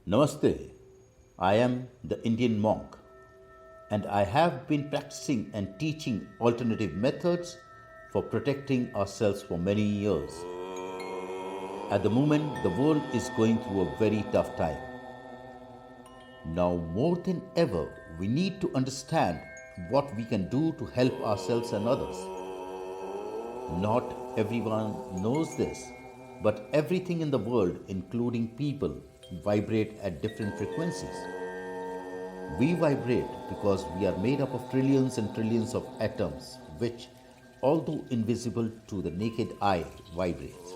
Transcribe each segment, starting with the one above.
Namaste. I am the Indian monk and I have been practicing and teaching alternative methods for protecting ourselves for many years. At the moment, the world is going through a very tough time. Now, more than ever, we need to understand what we can do to help ourselves and others. Not everyone knows this, but everything in the world, including people, vibrate at different frequencies. We vibrate because we are made up of trillions and trillions of atoms, which, although invisible to the naked eye, vibrates.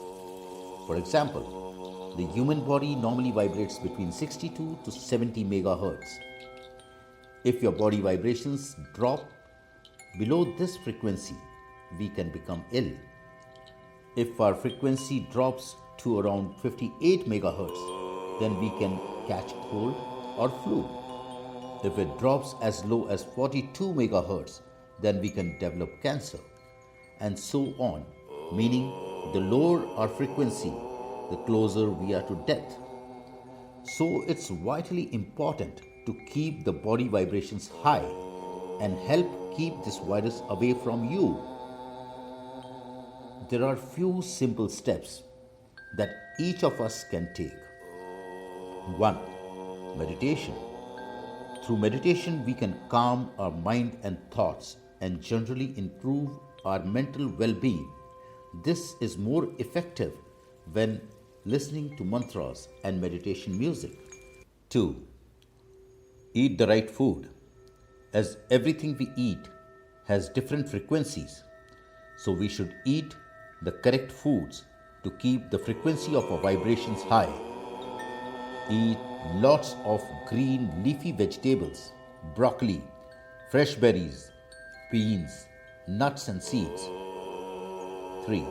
For example, the human body normally vibrates between 62 to 70 megahertz. If your body vibrations drop below this frequency, we can become ill. If our frequency drops to around 58 megahertz, then we can catch cold or flu. If it drops as low as 42 megahertz, then we can develop cancer, and so on, meaning the lower our frequency, the closer we are to death. So it's vitally important to keep the body vibrations high and help keep this virus away from you. There are few simple steps that each of us can take. 1. Meditation. Through meditation, we can calm our mind and thoughts and generally improve our mental well being. This is more effective when listening to mantras and meditation music. 2. Eat the right food. As everything we eat has different frequencies, so we should eat the correct foods to keep the frequency of our vibrations high. Eat lots of green leafy vegetables, broccoli, fresh berries, beans, nuts and seeds. 3.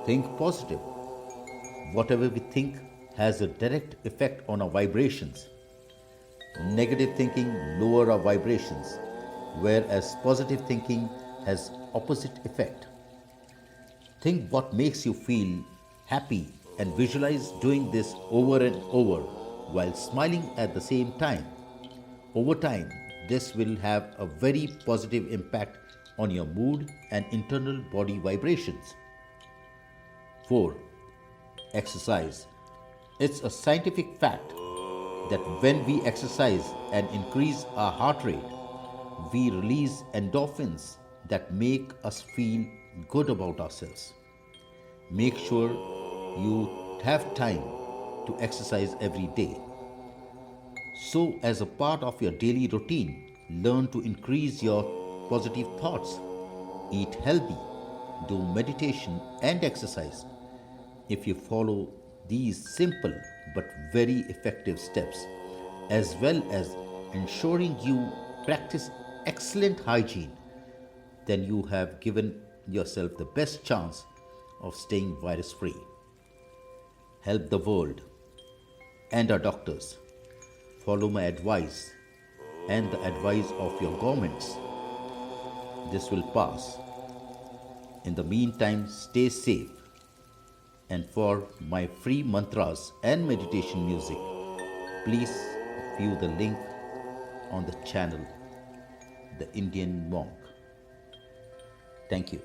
Think positive. Whatever we think has a direct effect on our vibrations. Negative thinking lower our vibrations, whereas positive thinking has opposite effect. Think what makes you feel happy and visualize doing this over and over while smiling at the same time. Over time, this will have a very positive impact on your mood and internal body vibrations. 4. Exercise. It's a scientific fact that when we exercise and increase our heart rate, we release endorphins that make us feel good about ourselves. Make sure you have time to exercise every day. So, as a part of your daily routine, learn to increase your positive thoughts. Eat healthy, do meditation and exercise. If you follow these simple but very effective steps, as well as ensuring you practice excellent hygiene, then you have given yourself the best chance of staying virus free. Help the world and our doctors. Follow my advice and the advice of your governments. This will pass. In the meantime, stay safe. And for my free mantras and meditation music, please view the link on the channel, The Indian Monk. Thank you.